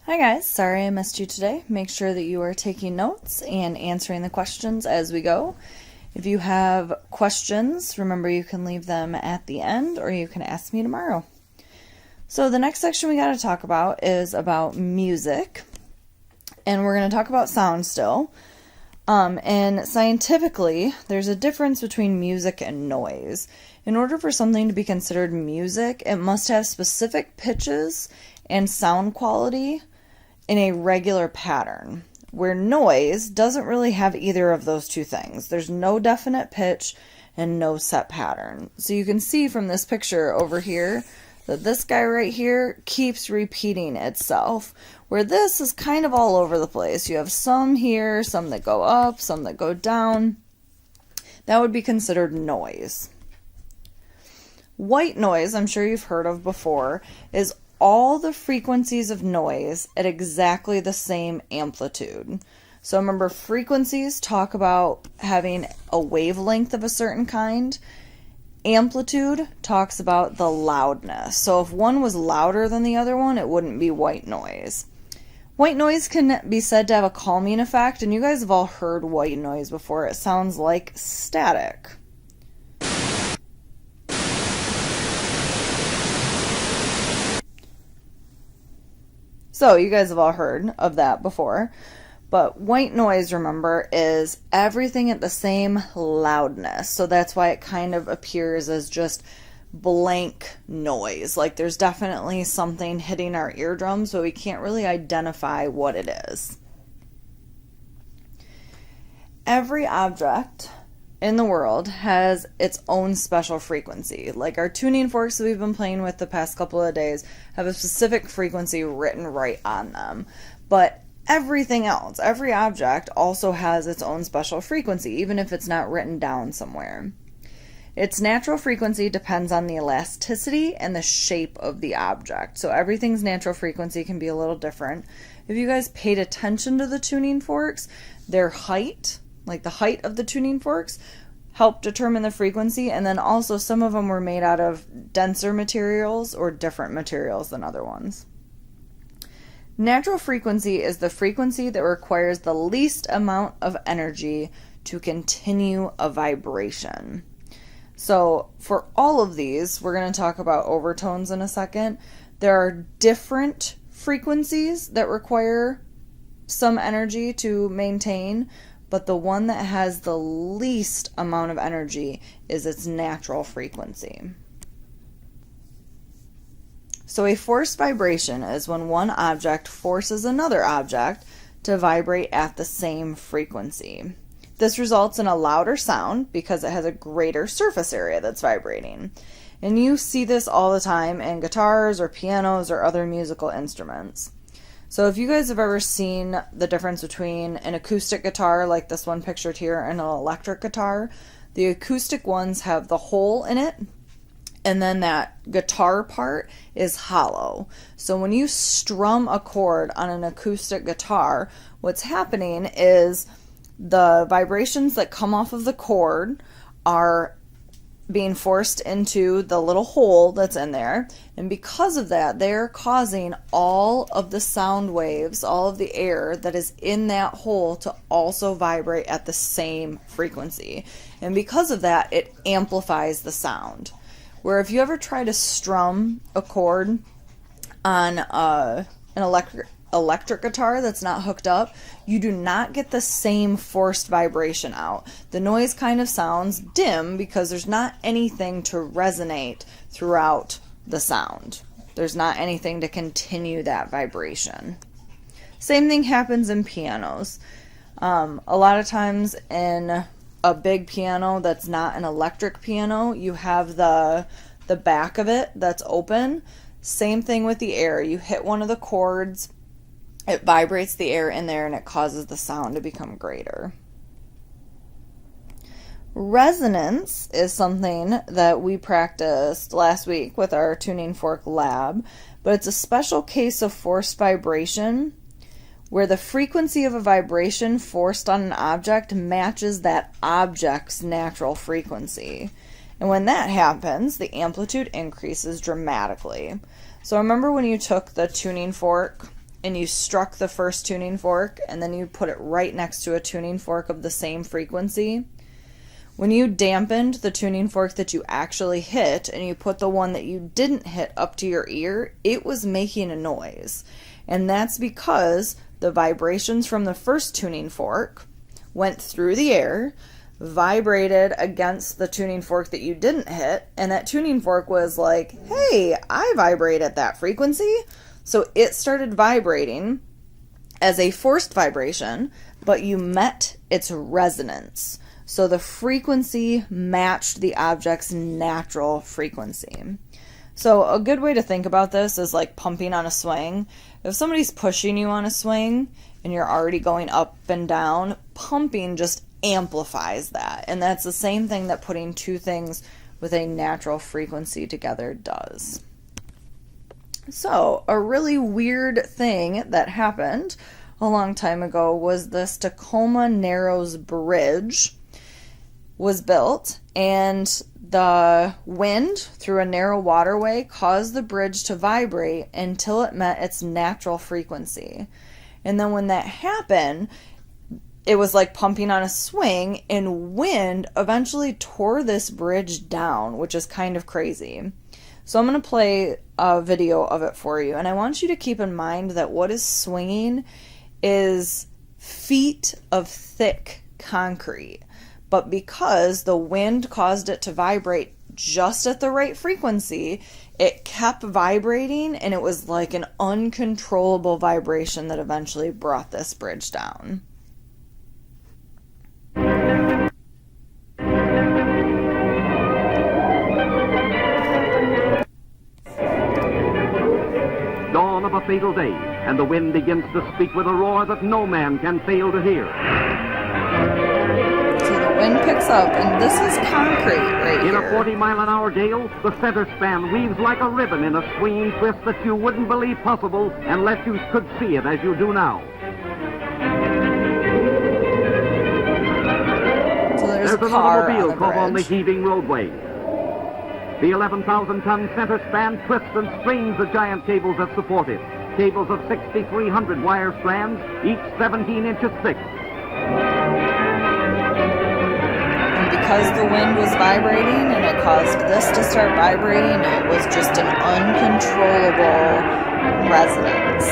Hi guys, sorry I missed you today. Make sure that you are taking notes and answering the questions as we go. If you have questions, remember you can leave them at the end or you can ask me tomorrow. So the next section we got to talk about is about music, and we're going to talk about sound still. And scientifically, there's a difference between music and noise. In order for something to be considered music, it must have specific pitches and sound quality in a regular pattern, where noise doesn't really have either of those two things. There's no definite pitch and no set pattern. So you can see from this picture over here that this guy right here keeps repeating itself, where this is kind of all over the place. You have some here, some that go up, some that go down. That would be considered noise. White noise, I'm sure you've heard of before, is all the frequencies of noise at exactly the same amplitude. So remember, frequencies talk about having a wavelength of a certain kind. Amplitude talks about the loudness. So if one was louder than the other one, it wouldn't be white noise. White noise can be said to have a calming effect, and you guys have all heard white noise before. It sounds like static. So you guys have all heard of that before. But white noise, remember, is everything at the same loudness. So that's why it kind of appears as just blank noise. Like there's definitely something hitting our eardrums, but we can't really identify what it is. Every object in the world has its own special frequency. Like our tuning forks that we've been playing with the past couple of days have a specific frequency written right on them. But everything else, every object also has its own special frequency, even if it's not written down somewhere. Its natural frequency depends on the elasticity and the shape of the object. So everything's natural frequency can be a little different. If you guys paid attention to the tuning forks, their height, like the height of the tuning forks, help determine the frequency, and then also some of them were made out of denser materials or different materials than other ones. Natural frequency is the frequency that requires the least amount of energy to continue a vibration. So for all of these, we're going to talk about overtones in a second. There are different frequencies that require some energy to maintain, but the one that has the least amount of energy is its natural frequency. So a forced vibration is when one object forces another object to vibrate at the same frequency. This results in a louder sound because it has a greater surface area that's vibrating. And you see this all the time in guitars or pianos or other musical instruments. So if you guys have ever seen the difference between an acoustic guitar, like this one pictured here, and an electric guitar, the acoustic ones have the hole in it, and then that guitar part is hollow. So when you strum a chord on an acoustic guitar, what's happening is the vibrations that come off of the chord are being forced into the little hole that's in there, and because of that, they're causing all of the sound waves, all of the air that is in that hole to also vibrate at the same frequency. And because of that, it amplifies the sound. Where if you ever try to strum a chord on an electric guitar that's not hooked up, you do not get the same forced vibration out. The noise kind of sounds dim because there's not anything to resonate throughout the sound. There's not anything to continue that vibration. Same thing happens in pianos. A lot of times in a big piano that's not an electric piano, you have the back of it that's open. Same thing with the air. You hit one of the chords, it vibrates the air in there, and it causes the sound to become greater. Resonance is something that we practiced last week with our tuning fork lab, but it's a special case of forced vibration where the frequency of a vibration forced on an object matches that object's natural frequency. And when that happens, the amplitude increases dramatically. So remember when you took the tuning fork and you struck the first tuning fork and then you put it right next to a tuning fork of the same frequency, when you dampened the tuning fork that you actually hit and you put the one that you didn't hit up to your ear, it was making a noise. And that's because the vibrations from the first tuning fork went through the air, vibrated against the tuning fork that you didn't hit, and that tuning fork was like, hey, I vibrate at that frequency. So it started vibrating as a forced vibration, but you met its resonance. So the frequency matched the object's natural frequency. So a good way to think about this is like pumping on a swing. If somebody's pushing you on a swing and you're already going up and down, pumping just amplifies that. And that's the same thing that putting two things with a natural frequency together does. So a really weird thing that happened a long time ago was this Tacoma Narrows Bridge was built, and the wind through a narrow waterway caused the bridge to vibrate until it met its natural frequency. And then when that happened, it was like pumping on a swing, and wind eventually tore this bridge down, which is kind of crazy. So I'm going to play a video of it for you, and I want you to keep in mind that what is swinging is feet of thick concrete. But because the wind caused it to vibrate just at the right frequency, it kept vibrating, and it was like an uncontrollable vibration that eventually brought this bridge down. Dawn of a fatal day, and the wind begins to speak with a roar that no man can fail to hear. Wind picks up, and this is concrete right here. In a 40-mile-an-hour gale, the center span weaves like a ribbon in a swinging twist that you wouldn't believe possible unless you could see it as you do now. So there's an automobile caught on the heaving roadway. The 11,000-ton center span twists and strains the giant cables that support it. Cables of 6,300 wire strands, each 17 inches thick. Because the wind was vibrating and it caused this to start vibrating, it was just an uncontrollable resonance.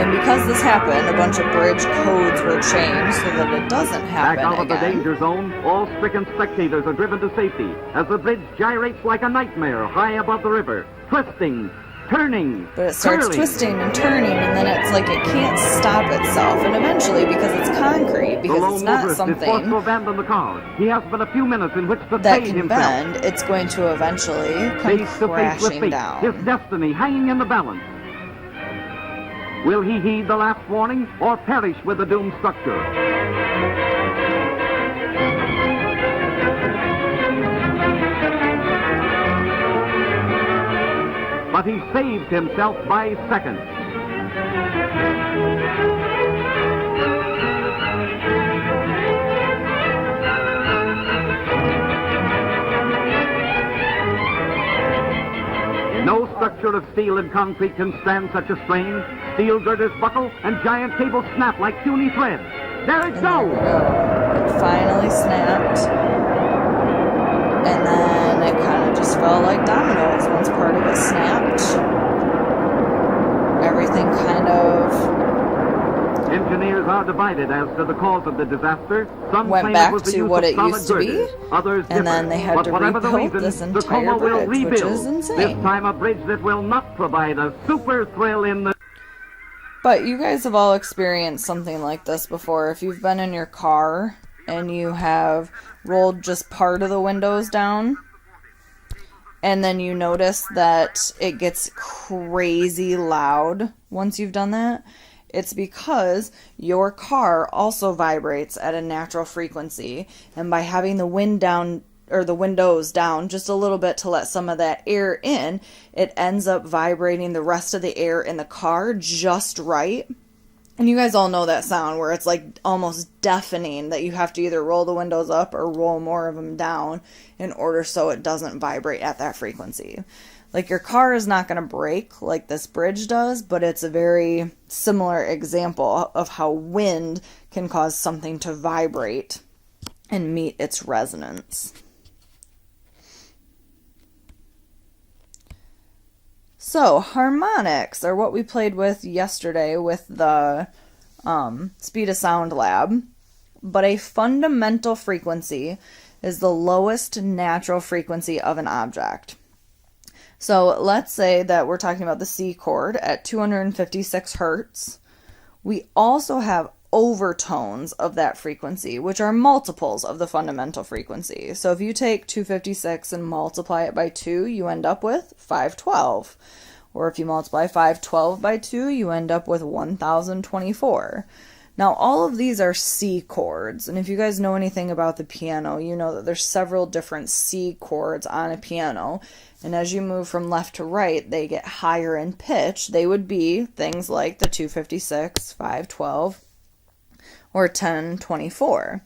And because this happened, a bunch of bridge codes were changed so that it doesn't happen again. Back out of again. The danger zone, all stricken spectators are driven to safety as the bridge gyrates like a nightmare high above the river, twisting, turning, but it starts curling, twisting and turning, and then it's like it can't stop itself. And eventually, because it's concrete, because it's not something is forced to abandon the car. He has but a few minutes in which to that save can himself. bend, it's going to eventually come Face to face with crashing fate, down. his destiny hanging in the balance. Will he heed the last warning or perish with the doomed structure? But he saved himself by seconds. No structure of steel and concrete can stand such a strain. Steel girders buckle and giant cables snap like puny threads. There it goes! It finally snapped. And then it kind of just fell like dominoes. Once part of it snapped, everything kind of... Engineers are divided as to the cause of the disaster. Some went claim back it was the to use what of it solid used to be, girders. Others and differ. then they had But to whatever the rebuild reason, this the entire Tacoma will bridge, which rebuild. is insane. This time a bridge that will not provide a super thrill in the... But you guys have all experienced something like this before. If you've been in your car and you have rolled just part of the windows down, and then you notice that it gets crazy loud once you've done that, it's because your car also vibrates at a natural frequency, and by having the wind down or the windows down just a little bit to let some of that air in, it ends up vibrating the rest of the air in the car just right, And you guys all know that sound where it's like almost deafening, that you have to either roll the windows up or roll more of them down in order so it doesn't vibrate at that frequency. Like, your car is not going to break like this bridge does, but it's a very similar example of how wind can cause something to vibrate and meet its resonance. So, harmonics are what we played with yesterday with the Speed of Sound lab. But a fundamental frequency is the lowest natural frequency of an object. So, let's say that we're talking about the C chord at 256 hertz. We also have overtones of that frequency, which are multiples of the fundamental frequency. So if you take 256 and multiply it by 2, you end up with 512. Or if you multiply 512 by 2, you end up with 1024. Now, all of these are C chords, and if you guys know anything about the piano, you know that there's several different C chords on a piano, and as you move from left to right, they get higher in pitch. They would be things like the 256, 512, or 1024.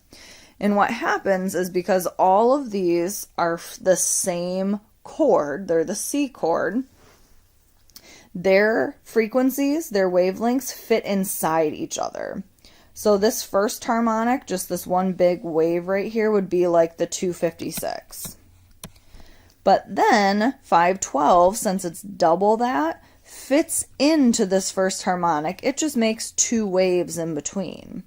And what happens is, because all of these are the same chord, they're the C chord, their frequencies, their wavelengths fit inside each other. So this first harmonic, just this one big wave right here, would be like the 256. But then 512, since it's double that, fits into this first harmonic. It just makes two waves in between.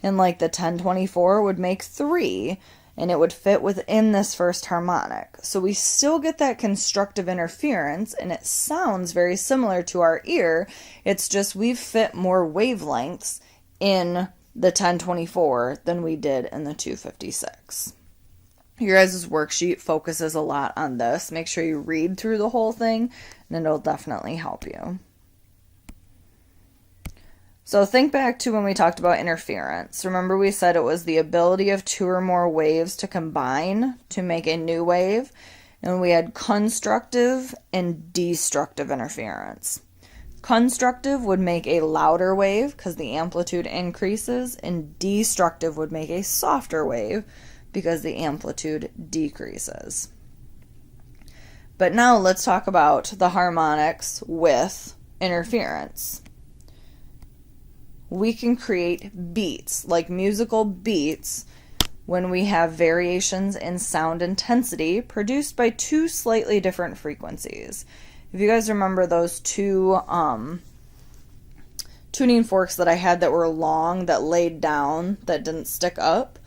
And like the 1024 would make 3, and it would fit within this first harmonic. So we still get that constructive interference, and it sounds very similar to our ear. It's just we've fit more wavelengths in the 1024 than we did in the 256. Your guys' worksheet focuses a lot on this. Make sure you read through the whole thing, and it'll definitely help you. So think back to when we talked about interference. Remember, we said it was the ability of two or more waves to combine to make a new wave, and we had constructive and destructive interference. Constructive would make a louder wave because the amplitude increases, and destructive would make a softer wave because the amplitude decreases. But now let's talk about the harmonics with interference. We can create beats, like musical beats, when we have variations in sound intensity produced by two slightly different frequencies. If you guys remember those two tuning forks that I had that were long, that laid down, that didn't stick up,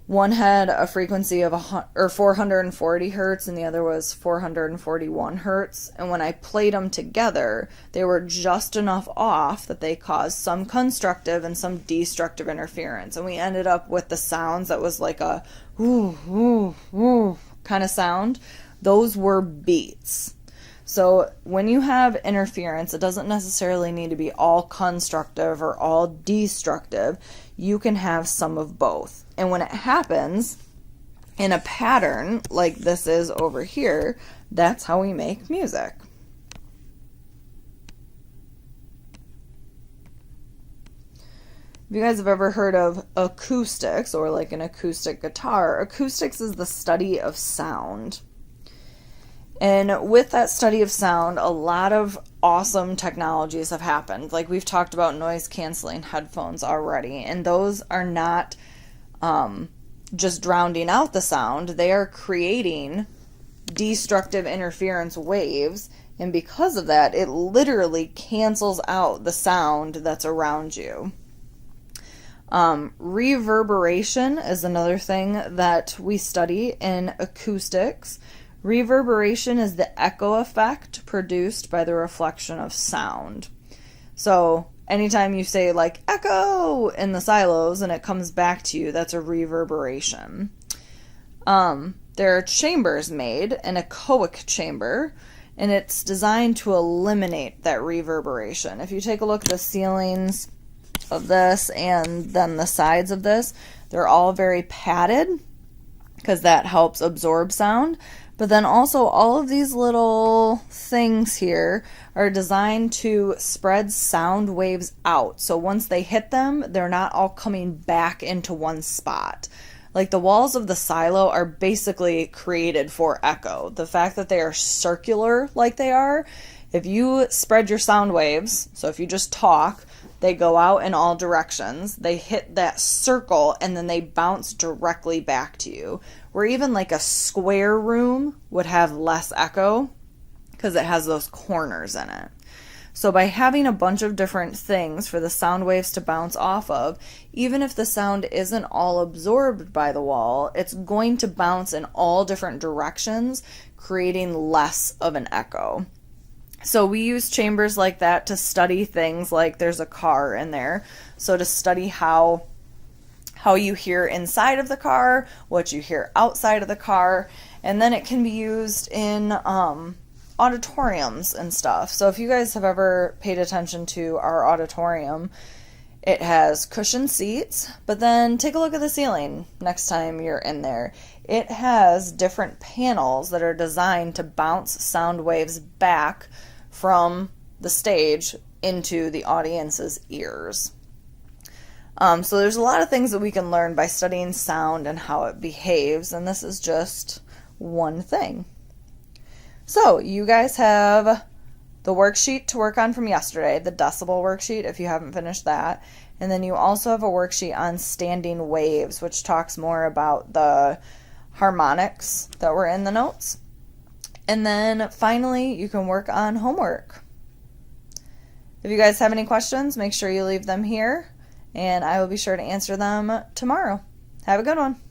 one had a frequency of 440 hertz and the other was 441 hertz. And when I played them together, they were just enough off that they caused some constructive and some destructive interference. And we ended up with the sounds that was like a woo, woo, woo kind of sound. Those were beats. So when you have interference, it doesn't necessarily need to be all constructive or all destructive. You can have some of both. And when it happens in a pattern like this is over here, that's how we make music. If you guys have ever heard of acoustics, or like an acoustic guitar, acoustics is the study of sound. And with that study of sound, a lot of awesome technologies have happened. Like, we've talked about noise canceling headphones already, and those are not just drowning out the sound. They are creating destructive interference waves, and because of that, it literally cancels out the sound that's around you. Reverberation is another thing that we study in acoustics. Reverberation is the echo effect produced by the reflection of sound. So anytime you say like echo in the silos and it comes back to you, that's a reverberation. There are chambers made, an echoic chamber, and it's designed to eliminate that reverberation. If you take a look at the ceilings of this and then the sides of this, they're all very padded. because that helps absorb sound. But then also all of these little things here are designed to spread sound waves out. So once they hit them, they're not all coming back into one spot. Like the walls of the silo are basically created for echo. The fact that they are circular like they are, if you spread your sound waves, so if you just talk, they go out in all directions. They hit that circle and then they bounce directly back to you. Where even like a square room would have less echo because it has those corners in it. So by having a bunch of different things for the sound waves to bounce off of, even if the sound isn't all absorbed by the wall, it's going to bounce in all different directions, creating less of an echo. So we use chambers like that to study things like there's a car in there. So to study how you hear inside of the car, what you hear outside of the car, and then it can be used in auditoriums and stuff. So if you guys have ever paid attention to our auditorium, it has cushioned seats, but then take a look at the ceiling next time you're in there. It has different panels that are designed to bounce sound waves back from the stage into the audience's ears. So there's a lot of things that we can learn by studying sound and how it behaves, and this is just one thing. So you guys have the worksheet to work on from yesterday, the decibel worksheet if you haven't finished that, and then you also have a worksheet on standing waves, which talks more about the harmonics that were in the notes. And then finally you can work on homework. If you guys have any questions, make sure you leave them here, and I will be sure to answer them tomorrow. Have a good one.